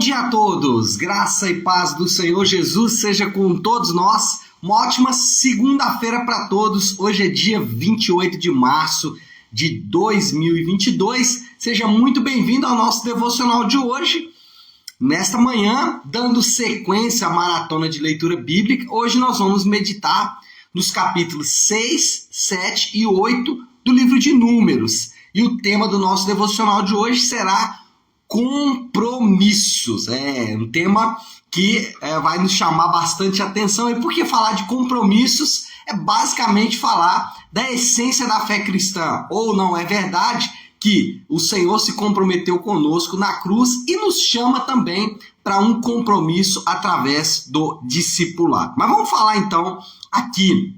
dia a todos, graça e paz do Senhor Jesus seja com todos nós. Uma ótima segunda-feira para todos. Hoje é dia 28 de março de 2022. Seja muito bem-vindo ao nosso devocional de hoje. Nesta manhã, dando sequência à maratona de leitura bíblica, hoje nós vamos meditar nos capítulos 6, 7 e 8 do livro de Números. E o tema do nosso devocional de hoje será compromissos. É um tema que vai nos chamar bastante atenção. E por que falar de compromissos? É basicamente falar da essência da fé cristã. Ou não é verdade que o Senhor se comprometeu conosco na cruz e nos chama também para um compromisso através do discipulado. Mas vamos falar então aqui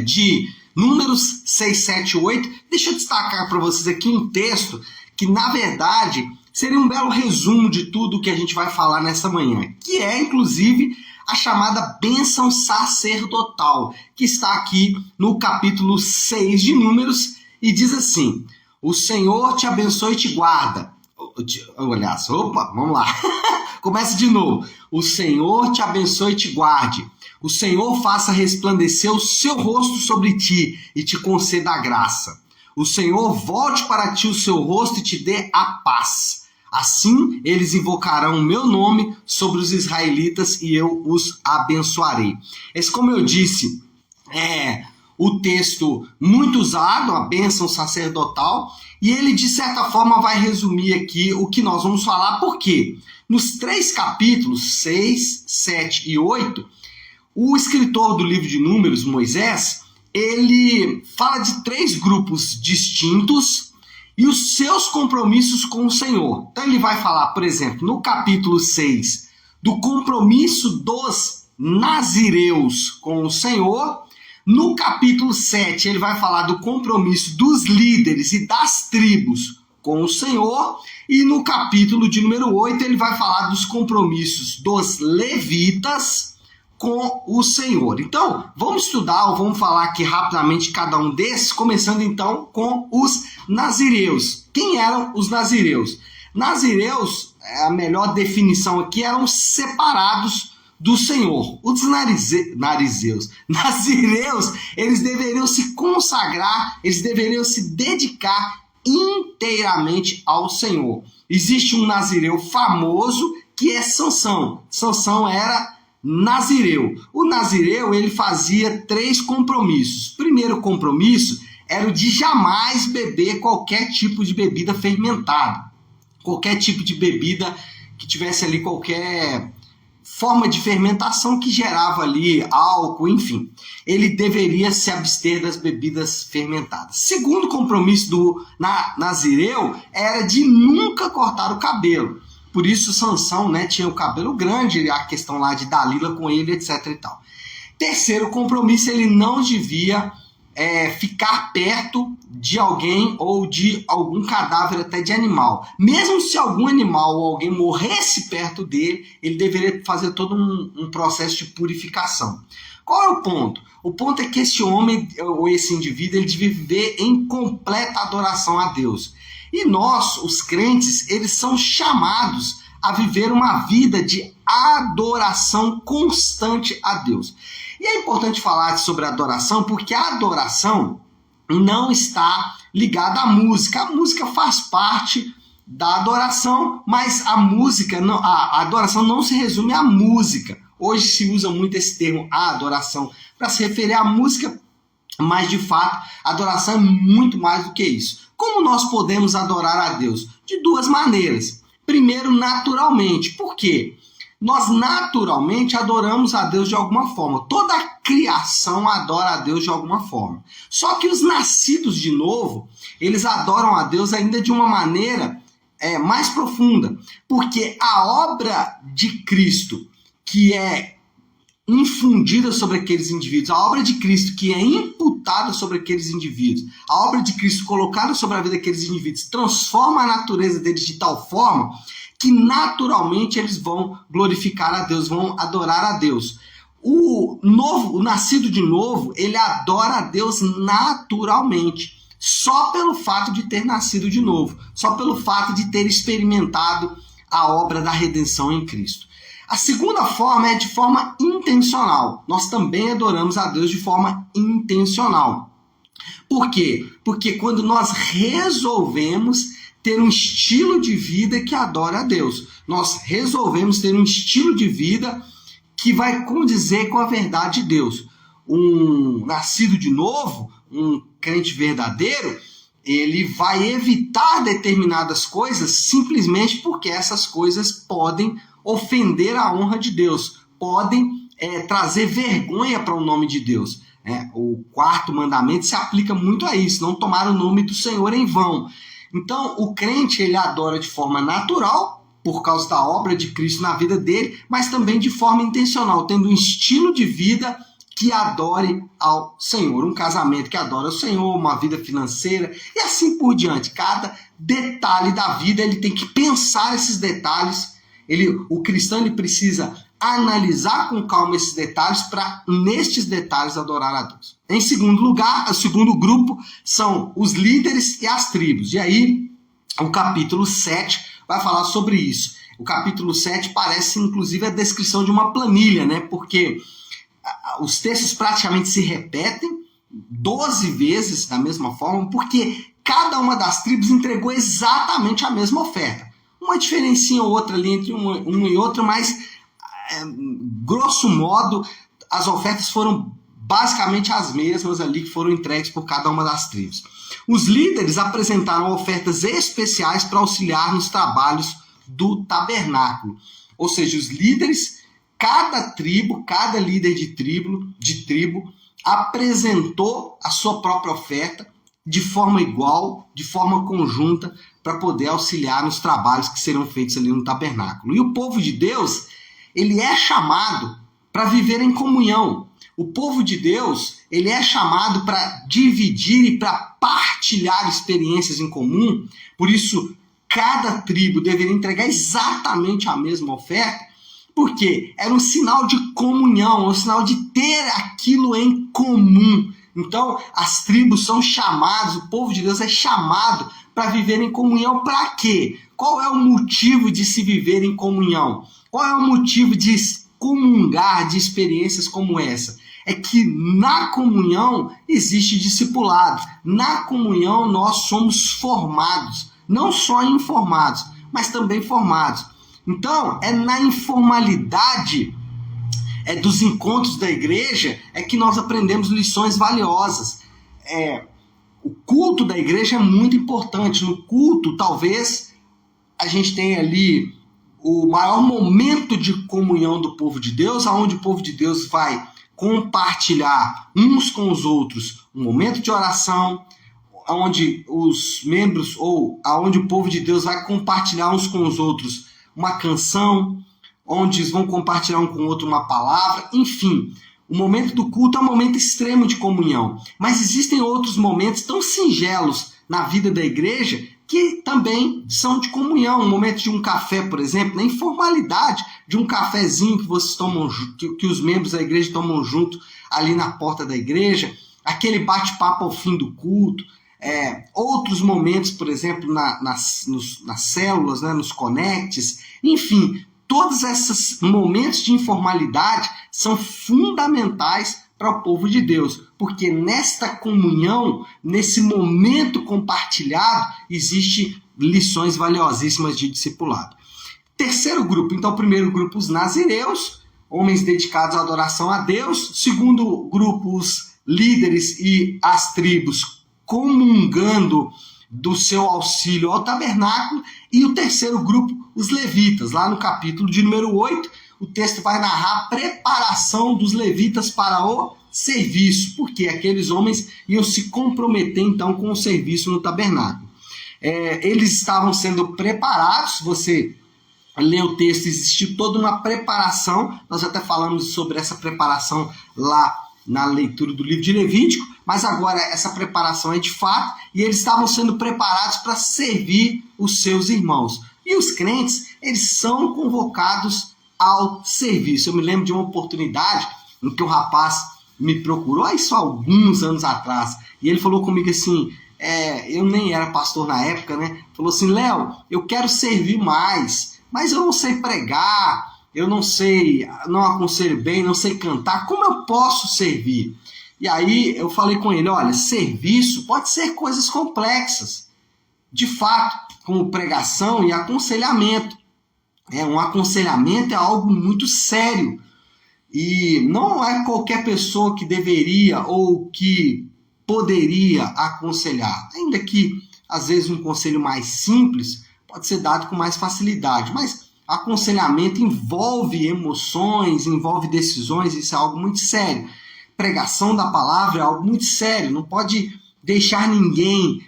de Números 6, 7 e 8. Deixa eu destacar para vocês aqui um texto que, na verdade, seria um belo resumo de tudo que a gente vai falar nessa manhã, que é, inclusive, a chamada bênção sacerdotal, que está aqui no capítulo 6 de Números, e diz assim: o Senhor te abençoe e te guarda. Aliás, vamos lá. Começa de novo. O Senhor te abençoe e te guarde. O Senhor faça resplandecer o seu rosto sobre ti e te conceda a graça. O Senhor volte para ti o seu rosto e te dê a paz. Assim, eles invocarão o meu nome sobre os israelitas e eu os abençoarei. Esse, como eu disse, é o texto muito usado, a bênção sacerdotal, e ele, de certa forma, vai resumir aqui o que nós vamos falar, porque nos 3 capítulos, 6, 7 e 8, o escritor do livro de Números, Moisés, ele fala de 3 grupos distintos e os seus compromissos com o Senhor. Então ele vai falar, por exemplo, no capítulo 6, do compromisso dos nazireus com o Senhor. No capítulo 7, ele vai falar do compromisso dos líderes e das tribos com o Senhor. E no capítulo de número 8, ele vai falar dos compromissos dos levitas com o Senhor. Então, vamos estudar ou vamos falar aqui rapidamente cada um desses, começando então com os nazireus. Quem eram os nazireus? Nazireus, a melhor definição aqui, eram separados do Senhor. Os nazireus, eles deveriam se consagrar, eles deveriam se dedicar inteiramente ao Senhor. Existe um nazireu famoso que é Sansão. Sansão era nazireu. O nazireu, ele fazia 3 compromissos. O primeiro compromisso era o de jamais beber qualquer tipo de bebida fermentada. Qualquer tipo de bebida que tivesse ali qualquer forma de fermentação que gerava ali álcool, enfim. Ele deveria se abster das bebidas fermentadas. Segundo compromisso do nazireu era de nunca cortar o cabelo. Por isso Sansão, tinha o cabelo grande, a questão lá de Dalila com ele, etc. e tal. Terceiro compromisso, ele não devia ficar perto de alguém ou de algum cadáver até de animal. Mesmo se algum animal ou alguém morresse perto dele, ele deveria fazer todo um processo de purificação. Qual é o ponto? O ponto é que esse homem ou esse indivíduo, ele devia viver em completa adoração a Deus. E nós, os crentes, eles são chamados a viver uma vida de adoração constante a Deus. E é importante falar sobre adoração, porque a adoração não está ligada à música. A música faz parte da adoração, mas a adoração não se resume à música. Hoje se usa muito esse termo, a adoração, para se referir à música, mas de fato, a adoração é muito mais do que isso. Como nós podemos adorar a Deus? De 2 maneiras. Primeiro, naturalmente. Por quê? Nós naturalmente adoramos a Deus de alguma forma. Toda a criação adora a Deus de alguma forma. Só que os nascidos de novo, eles adoram a Deus ainda de uma maneira mais profunda. Porque a obra de Cristo, que é infundida sobre aqueles indivíduos, a obra de Cristo que é imputada sobre aqueles indivíduos, a obra de Cristo colocada sobre a vida daqueles indivíduos, transforma a natureza deles de tal forma que naturalmente eles vão glorificar a Deus, vão adorar a Deus. O nascido de novo, ele adora a Deus naturalmente, só pelo fato de ter nascido de novo, só pelo fato de ter experimentado a obra da redenção em Cristo. A segunda forma é de forma intencional. Nós também adoramos a Deus de forma intencional. Por quê? Porque quando nós resolvemos ter um estilo de vida que adora a Deus, nós resolvemos ter um estilo de vida que vai condizer com a verdade de Deus. Um nascido de novo, um crente verdadeiro, ele vai evitar determinadas coisas simplesmente porque essas coisas podem ofender a honra de Deus, podem trazer vergonha para o nome de Deus. O quarto mandamento se aplica muito a isso, não tomar o nome do Senhor em vão. Então, o crente, ele adora de forma natural, por causa da obra de Cristo na vida dele, mas também de forma intencional, tendo um estilo de vida que adore ao Senhor, um casamento que adora ao Senhor, uma vida financeira e assim por diante. Cada detalhe da vida, ele tem que pensar esses detalhes. O cristão, ele precisa analisar com calma esses detalhes para, nestes detalhes, adorar a Deus. Em segundo lugar, o segundo grupo são os líderes e as tribos. E aí, o capítulo 7 vai falar sobre isso. O capítulo 7 parece, inclusive, a descrição de uma planilha, né? Porque os textos praticamente se repetem 12 vezes da mesma forma, porque cada uma das tribos entregou exatamente a mesma oferta. Uma diferencinha ou outra ali entre uma e outra, mas grosso modo as ofertas foram basicamente as mesmas ali que foram entregues por cada uma das tribos. Os líderes apresentaram ofertas especiais para auxiliar nos trabalhos do tabernáculo. Ou seja, os líderes, cada tribo, cada líder de tribo apresentou a sua própria oferta de forma igual, de forma conjunta, para poder auxiliar nos trabalhos que serão feitos ali no tabernáculo. E o povo de Deus, ele é chamado para viver em comunhão. O povo de Deus, ele é chamado para dividir e para partilhar experiências em comum. Por isso, cada tribo deveria entregar exatamente a mesma oferta, porque era um sinal de comunhão, um sinal de ter aquilo em comum. Então, as tribos são chamadas, o povo de Deus é chamado para viver em comunhão. Para quê? Qual é o motivo de se viver em comunhão? Qual é o motivo de comungar de experiências como essa? É que na comunhão existe discipulado. Na comunhão nós somos formados, não só informados, mas também formados. Então, é na informalidade dos encontros da igreja que nós aprendemos lições valiosas. O culto da igreja é muito importante. No culto, talvez, a gente tenha ali o maior momento de comunhão do povo de Deus, onde o povo de Deus vai compartilhar uns com os outros um momento de oração, onde os membros, ou onde o povo de Deus vai compartilhar uns com os outros uma canção, onde eles vão compartilhar um com o outro uma palavra, enfim. O momento do culto é um momento extremo de comunhão. Mas existem outros momentos tão singelos na vida da igreja que também são de comunhão. Um momento de um café, por exemplo, na informalidade de um cafezinho que vocês tomam, que os membros da igreja tomam junto ali na porta da igreja, aquele bate-papo ao fim do culto. Outros momentos, por exemplo, nas células, né, nos connects, enfim, todos esses momentos de informalidade são fundamentais para o povo de Deus, porque nesta comunhão, nesse momento compartilhado, existem lições valiosíssimas de discipulado. Terceiro grupo, então, o primeiro grupo, os nazireus, homens dedicados à adoração a Deus. Segundo grupo, os líderes e as tribos comungando do seu auxílio ao tabernáculo. E o terceiro grupo, os levitas. Lá no capítulo de número 8, o texto vai narrar a preparação dos levitas para o serviço, porque aqueles homens iam se comprometer então com o serviço no tabernáculo. Eles estavam sendo preparados. Você lê o texto, existiu toda uma preparação. Nós até falamos sobre essa preparação lá na leitura do livro de Levítico, mas agora essa preparação é de fato, e eles estavam sendo preparados para servir os seus irmãos. E os crentes, eles são convocados ao serviço. Eu me lembro de uma oportunidade em que um rapaz me procurou, isso há alguns anos atrás, e ele falou comigo assim, eu nem era pastor na época, né? Falou assim: Léo, eu quero servir mais, mas eu não sei pregar, eu não aconselho bem, não sei cantar, como eu posso servir? E aí eu falei com ele, olha, serviço pode ser coisas complexas, de fato, como pregação e aconselhamento. Um aconselhamento é algo muito sério, e não é qualquer pessoa que deveria ou que poderia aconselhar, ainda que às vezes um conselho mais simples pode ser dado com mais facilidade, mas aconselhamento envolve emoções, envolve decisões, isso é algo muito sério. Pregação da palavra é algo muito sério, não pode deixar ninguém,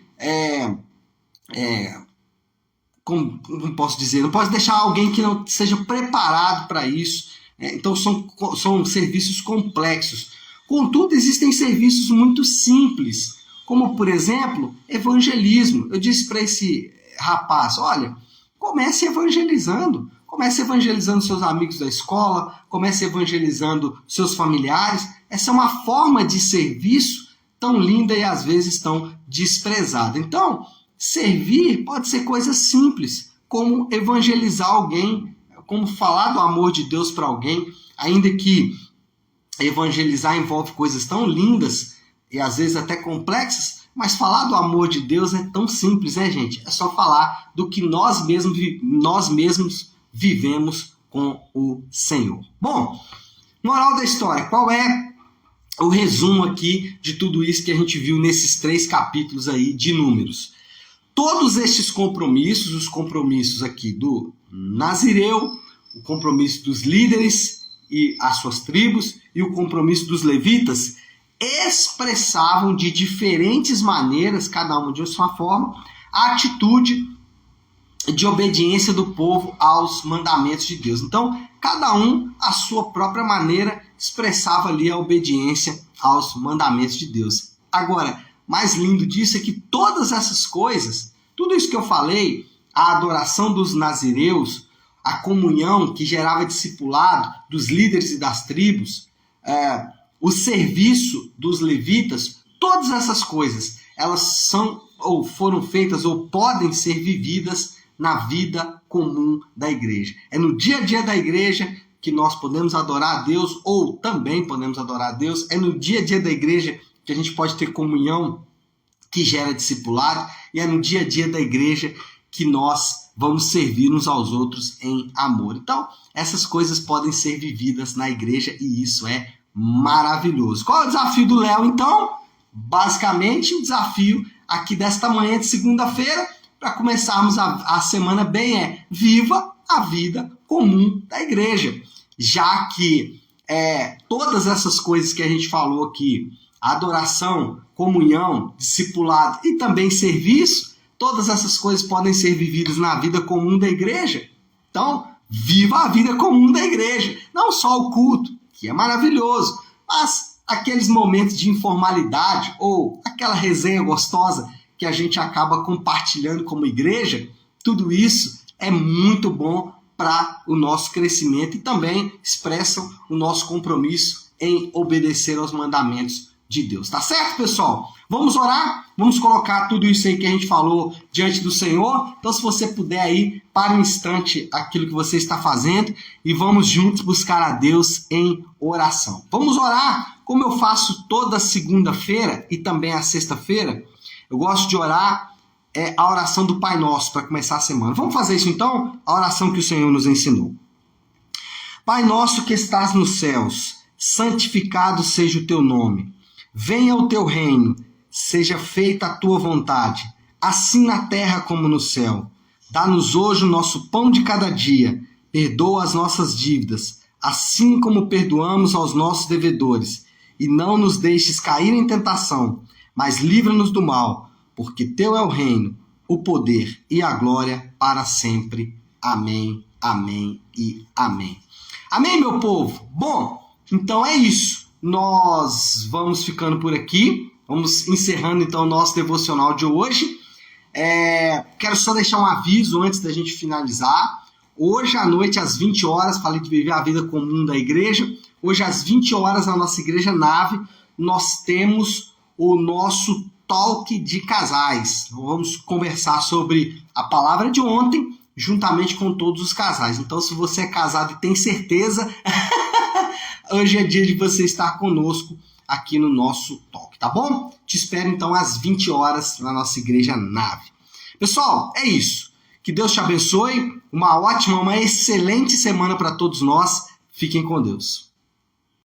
como posso dizer, não pode deixar alguém que não seja preparado para isso. Então são serviços complexos. Contudo, existem serviços muito simples, como, por exemplo, evangelismo. Eu disse para esse rapaz, olha, comece evangelizando seus amigos da escola, comece evangelizando seus familiares. Essa é uma forma de serviço tão linda e às vezes tão desprezada. Então, servir pode ser coisa simples, como evangelizar alguém, como falar do amor de Deus para alguém, ainda que evangelizar envolve coisas tão lindas e às vezes até complexas, mas falar do amor de Deus é tão simples, né, gente? É só falar do que nós mesmos vivemos com o Senhor. Bom, moral da história, qual é o resumo aqui de tudo isso que a gente viu nesses 3 capítulos aí de Números? Todos estes compromissos, os compromissos aqui do Nazireu, o compromisso dos líderes e as suas tribos e o compromisso dos levitas, expressavam de diferentes maneiras, cada uma de sua forma, a atitude de obediência do povo aos mandamentos de Deus. Então, cada um, à sua própria maneira, expressava ali a obediência aos mandamentos de Deus. Agora, mais lindo disso é que todas essas coisas, tudo isso que eu falei, a adoração dos nazireus, a comunhão que gerava discipulado dos líderes e das tribos, o serviço dos levitas, todas essas coisas, elas são ou foram feitas ou podem ser vividas na vida comum da igreja. É no dia a dia da igreja que nós podemos adorar a Deus, ou também podemos adorar a Deus. É no dia a dia da igreja que a gente pode ter comunhão que gera discipulado, e é no dia a dia da igreja que nós vamos servir uns aos outros em amor. Então, essas coisas podem ser vividas na igreja e isso é maravilhoso. Qual é o desafio do Léo, então? Basicamente, o desafio aqui desta manhã de segunda-feira, para começarmos a semana bem, viva a vida comum da igreja. Já que todas essas coisas que a gente falou aqui, adoração, comunhão, discipulado e também serviço, todas essas coisas podem ser vividas na vida comum da igreja. Então, viva a vida comum da igreja. Não só o culto, que é maravilhoso, mas aqueles momentos de informalidade ou aquela resenha gostosa que a gente acaba compartilhando como igreja, tudo isso é muito bom para o nosso crescimento e também expressam o nosso compromisso em obedecer aos mandamentos de Deus. Tá certo, pessoal? Vamos orar? Vamos colocar tudo isso aí que a gente falou diante do Senhor? Então, se você puder aí, para um instante aquilo que você está fazendo e vamos juntos buscar a Deus em oração. Vamos orar como eu faço toda segunda-feira e também a sexta-feira. Eu gosto de orar a oração do Pai Nosso para começar a semana. Vamos fazer isso então? A oração que o Senhor nos ensinou. Pai nosso que estás nos céus, santificado seja o teu nome. Venha o teu reino, seja feita a tua vontade, assim na terra como no céu. Dá-nos hoje o nosso pão de cada dia. Perdoa as nossas dívidas, assim como perdoamos aos nossos devedores. E não nos deixes cair em tentação, mas livra-nos do mal, porque teu é o reino, o poder e a glória para sempre. Amém, amém e amém. Amém, meu povo? Bom, então é isso. Nós vamos ficando por aqui. Vamos encerrando então o nosso devocional de hoje. Quero só deixar um aviso antes da gente finalizar. Hoje à noite, às 20 horas, falei de viver a vida comum da igreja. Hoje às 20 horas, na nossa igreja Nave, nós temos o nosso talk de casais. Vamos conversar sobre a palavra de ontem juntamente com todos os casais. Então, se você é casado e tem certeza, hoje é dia de você estar conosco aqui no nosso talk, tá bom? Te espero então às 20 horas na nossa igreja Nave. Pessoal, é isso. Que Deus te abençoe. Uma ótima, uma excelente semana para todos nós. Fiquem com Deus.